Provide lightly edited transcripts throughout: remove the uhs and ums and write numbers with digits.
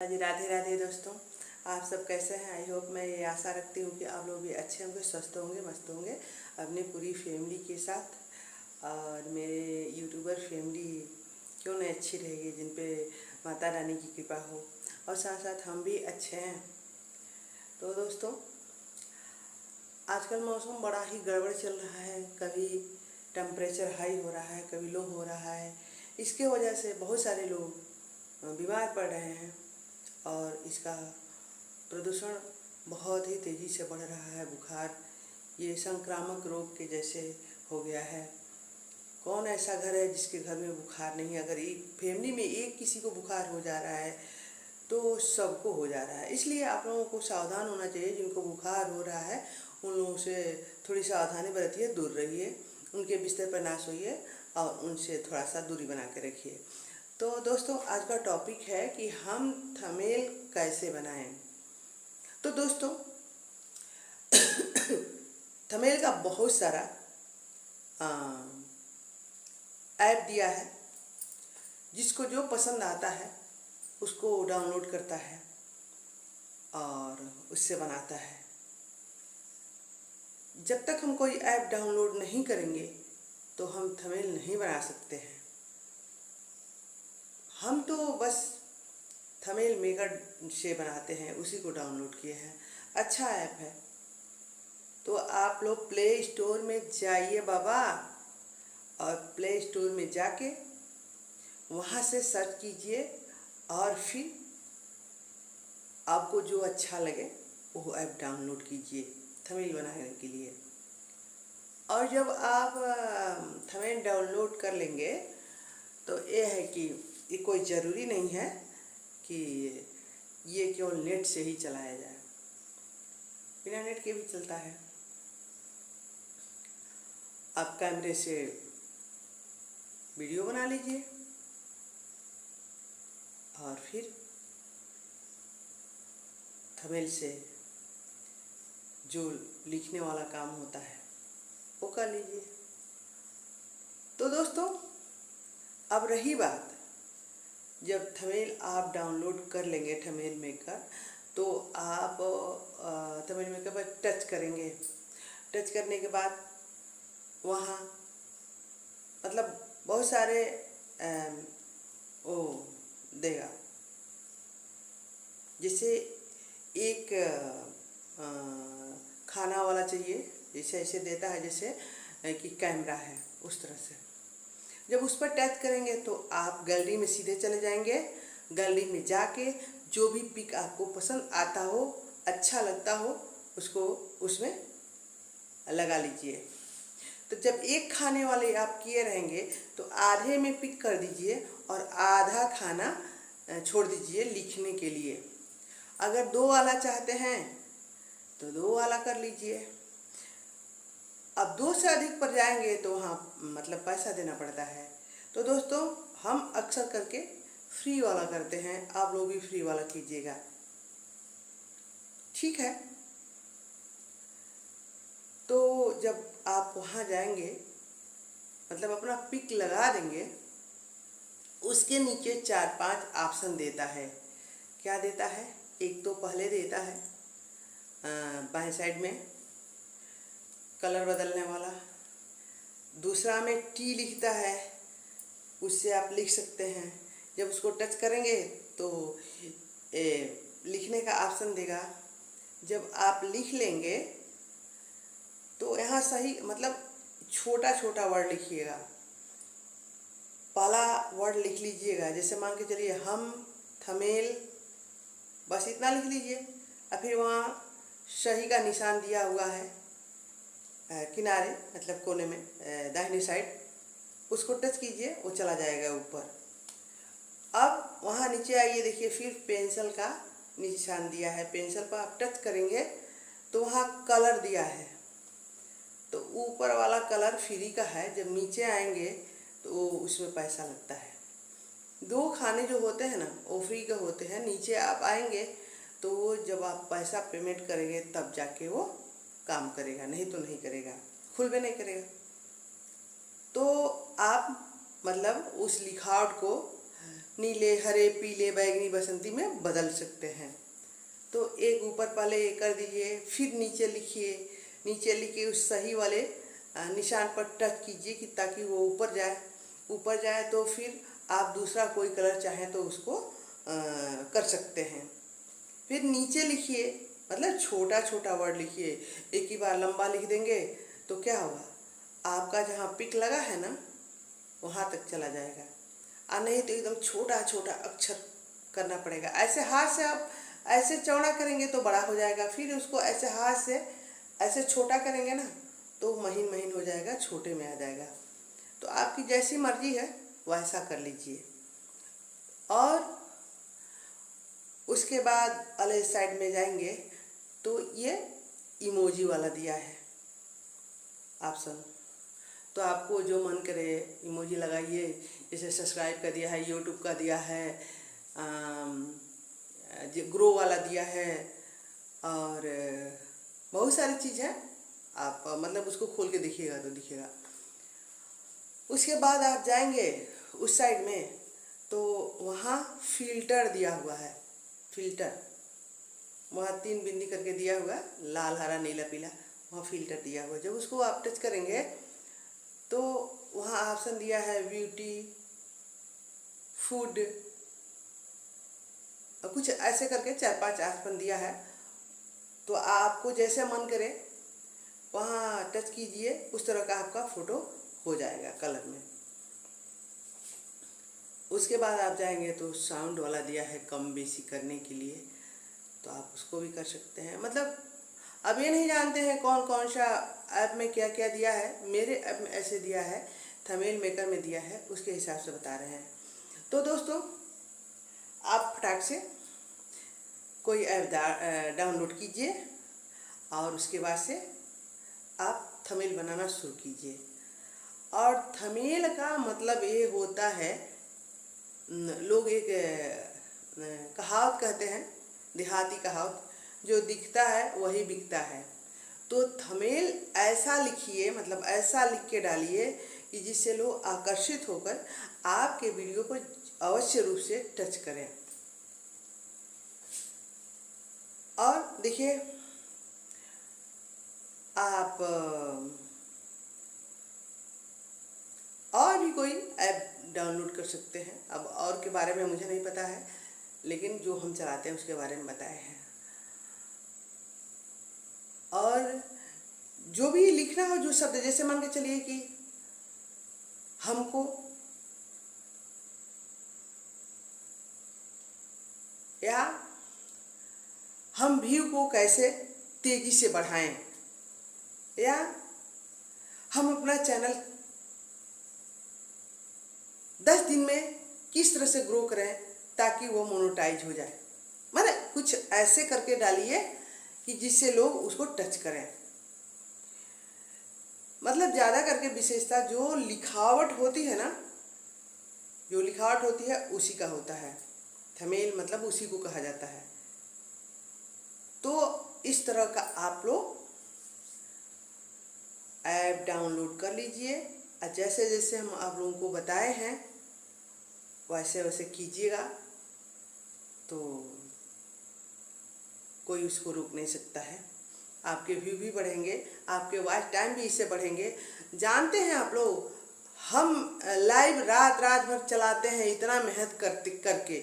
जी राधे राधे दोस्तों। आप सब कैसे हैं? आई होप, मैं ये आशा रखती हूँ कि आप लोग भी अच्छे होंगे, स्वस्थ होंगे, मस्त होंगे अपनी पूरी फैमिली के साथ। और मेरे यूट्यूबर फैमिली क्यों नहीं अच्छी रहेगी, जिन पे माता रानी की कृपा हो, और साथ साथ हम भी अच्छे हैं। तो दोस्तों, आजकल मौसम बड़ा ही गड़बड़ चल रहा है। कभी टेम्परेचर हाई हो रहा है, कभी लो हो रहा है। इसके वजह से बहुत सारे लोग बीमार पड़ रहे हैं और इसका प्रदूषण बहुत ही तेज़ी से बढ़ रहा है। बुखार ये संक्रामक रोग के जैसे हो गया है। कौन ऐसा घर है जिसके घर में बुखार नहीं है? अगर एक फैमिली में एक किसी को बुखार हो जा रहा है तो सबको हो जा रहा है। इसलिए आप लोगों को सावधान होना चाहिए। जिनको बुखार हो रहा है उन लोगों से थोड़ी सावधानी बरतिए, दूर रहिए, उनके बिस्तर पर ना सोइए और उनसे थोड़ा सा दूरी बना के रखिए। तो दोस्तों, आज का टॉपिक है कि हम थंबनेल कैसे बनाएं। तो दोस्तों, थंबनेल का बहुत सारा ऐप दिया है। जिसको जो पसंद आता है उसको डाउनलोड करता है और उससे बनाता है। जब तक हम कोई ऐप डाउनलोड नहीं करेंगे तो हम थंबनेल नहीं बना सकते हैं। हम तो बस थंबनेल मेकर से बनाते हैं, उसी को डाउनलोड किए हैं। अच्छा ऐप है, तो आप लोग प्ले स्टोर में जाइए बाबा, और प्ले स्टोर में जाके वहाँ से सर्च कीजिए और फिर आपको जो अच्छा लगे वो ऐप डाउनलोड कीजिए थंबनेल बनाने के लिए। और जब आप थंबनेल डाउनलोड कर लेंगे तो ये है कि ये कोई ज़रूरी नहीं है कि ये केवल नेट से ही चलाया जाए, बिना नेट के भी चलता है। आप कैमरे से वीडियो बना लीजिए और फिर थंबनेल से जो लिखने वाला काम होता है वो कर लीजिए। तो दोस्तों, अब रही बात, जब थंबनेल आप डाउनलोड कर लेंगे थंबनेल मेकर, तो आप थंबनेल मेकर पर टच करेंगे। टच करने के बाद वहाँ मतलब बहुत सारे वो देगा। जैसे एक खाना वाला चाहिए, जैसे ऐसे देता है जैसे कि कैमरा है, उस तरह से। जब उस पर टच करेंगे तो आप गैलरी में सीधे चले जाएंगे। गैलरी में जाके जो भी पिक आपको पसंद आता हो, अच्छा लगता हो, उसको उसमें लगा लीजिए। तो जब एक खाने वाले आप किए रहेंगे तो आधे में पिक कर दीजिए और आधा खाना छोड़ दीजिए लिखने के लिए। अगर 2 वाला चाहते हैं तो 2 वाला कर लीजिए। अब 2 से अधिक पर जाएंगे तो वहाँ मतलब पैसा देना पड़ता है। तो दोस्तों, हम अक्सर करके फ्री वाला करते हैं, आप लोग भी फ्री वाला कीजिएगा, ठीक है। तो जब आप वहाँ जाएंगे, मतलब अपना पिक लगा देंगे, उसके नीचे 4-5 ऑप्शन देता है। क्या देता है? एक तो पहले देता है बाएं साइड में कलर बदलने वाला। दूसरा में टी लिखता है, उससे आप लिख सकते हैं। जब उसको टच करेंगे तो लिखने का ऑप्शन देगा। जब आप लिख लेंगे तो यहाँ सही मतलब छोटा छोटा वर्ड लिखिएगा। पहला वर्ड लिख लीजिएगा, जैसे मान के चलिए हम थंबनेल, बस इतना लिख लीजिए। और फिर वहाँ सही का निशान दिया हुआ है किनारे, मतलब कोने में दाहिने साइड, उसको टच कीजिए, वो चला जाएगा ऊपर। अब वहाँ नीचे आइए, देखिए फिर पेंसिल का निशान दिया है। पेंसिल पर आप टच करेंगे तो वहाँ कलर दिया है। तो ऊपर वाला कलर फ्री का है, जब नीचे आएंगे तो उसमें पैसा लगता है। 2 खाने जो होते हैं ना वो फ्री के होते हैं। नीचे आप आएंगे तो वो जब आप पैसा पेमेंट करेंगे तब जाके वो काम करेगा, नहीं तो नहीं करेगा, खुल भी नहीं करेगा। तो आप मतलब उस लिखावट को नीले, हरे, पीले, बैंगनी, बसंती में बदल सकते हैं। तो एक ऊपर पहले कर दीजिए, फिर नीचे लिखिए, नीचे लिखिए उस सही वाले निशान पर टच कीजिए कि ताकि वो ऊपर जाए। ऊपर जाए तो फिर आप दूसरा कोई कलर चाहें तो उसको कर सकते हैं। फिर नीचे लिखिए, मतलब छोटा छोटा वर्ड लिखिए। एक ही बार लंबा लिख देंगे तो क्या होगा, आपका जहाँ पिक लगा है ना वहाँ तक चला जाएगा, और नहीं तो एकदम छोटा छोटा अक्षर करना पड़ेगा। ऐसे हाथ से आप ऐसे चौड़ा करेंगे तो बड़ा हो जाएगा, फिर उसको ऐसे हाथ से ऐसे छोटा करेंगे ना तो महीन महीन हो जाएगा, छोटे में आ जाएगा। तो आपकी जैसी मर्जी है वैसा कर लीजिए। और उसके बाद अगले साइड में जाएंगे तो ये इमोजी वाला दिया है ऑप्शन, तो आपको जो मन करे इमोजी लगाइए। जैसे सब्सक्राइब का दिया है, यूट्यूब का दिया है, ग्रो वाला दिया है, और बहुत सारी चीज़ है। आप मतलब उसको खोल के देखिएगा तो दिखेगा। उसके बाद आप जाएंगे उस साइड में तो वहाँ फिल्टर दिया हुआ है, फिल्टर वहाँ 3 बिंदी करके दिया हुआ, लाल, हरा, नीला, पीला, वहाँ फिल्टर दिया हुआ। जब उसको आप टच करेंगे तो वहाँ ऑप्शन दिया है ब्यूटी, फूड, कुछ ऐसे करके 4-5 ऑप्शन दिया है। तो आपको जैसे मन करे वहाँ टच कीजिए, उस तरह का आपका फ़ोटो हो जाएगा कलर में। उसके बाद आप जाएंगे तो साउंड वाला दिया है कम बेसी करने के लिए, तो आप उसको भी कर सकते हैं। मतलब अब ये नहीं जानते हैं कौन कौन सा ऐप में क्या क्या दिया है। मेरे ऐप में ऐसे दिया है, थंबनेल मेकर में दिया है, उसके हिसाब से बता रहे हैं। तो दोस्तों आप फटाक से कोई ऐप डाउनलोड कीजिए और उसके बाद से आप थंबनेल बनाना शुरू कीजिए। और थंबनेल का मतलब ये होता है, लोग एक कहावत कहते हैं, देहाती कहावत, जो दिखता है वही बिकता है। तो थंबनेल ऐसा लिखिए, मतलब ऐसा लिख के डालिए कि जिससे लोग आकर्षित होकर आपके वीडियो को अवश्य रूप से टच करें। और देखिए आप और भी कोई ऐप डाउनलोड कर सकते हैं। अब और के बारे में मुझे नहीं पता है, लेकिन जो हम चलाते हैं उसके बारे में बताए हैं। और जो भी लिखना हो, जो शब्द, जैसे मान के चलिए कि हमको या हम व्यू को कैसे तेजी से बढ़ाएं, या हम अपना चैनल 10 दिन में किस तरह से ग्रो करें ताकि वो मोनेटाइज हो जाए। मतलब कुछ ऐसे करके डालिए कि जिससे लोग उसको टच करें। मतलब ज़्यादा करके विशेषता जो लिखावट होती है ना, जो लिखावट होती है उसी का होता है थंबनेल, मतलब उसी को कहा जाता है। तो इस तरह का आप लोग ऐप डाउनलोड कर लीजिए, और जैसे जैसे हम आप लोगों को बताए हैं वैसे वैसे कीजिएगा, तो कोई उसको रोक नहीं सकता है। आपके व्यू भी बढ़ेंगे, आपके वॉच टाइम भी इससे बढ़ेंगे। जानते हैं आप लोग, हम लाइव रात रात भर चलाते हैं इतना मेहनत करके,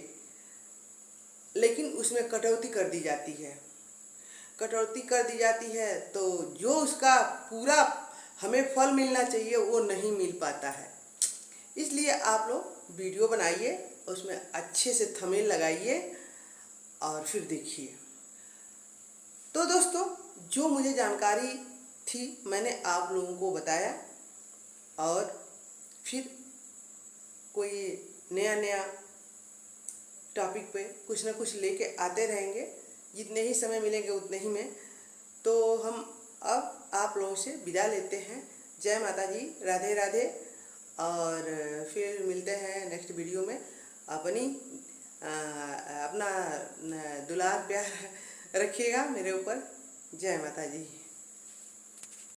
लेकिन उसमें कटौती कर दी जाती है। कटौती कर दी जाती है तो जो उसका पूरा हमें फल मिलना चाहिए वो नहीं मिल पाता है। इसलिए आप लोग वीडियो बनाइए, उसमें अच्छे से थंबनेल लगाइए और फिर देखिए। तो दोस्तों जो मुझे जानकारी थी मैंने आप लोगों को बताया, और फिर कोई नया नया टॉपिक पे कुछ ना कुछ लेके आते रहेंगे, जितने ही समय मिलेंगे उतने ही में। तो हम अब आप लोगों से विदा लेते हैं। जय माता जी, राधे राधे, और फिर मिलते हैं नेक्स्ट वीडियो में। अपना दुलार प्यार रखिएगा मेरे ऊपर। जय माता जी।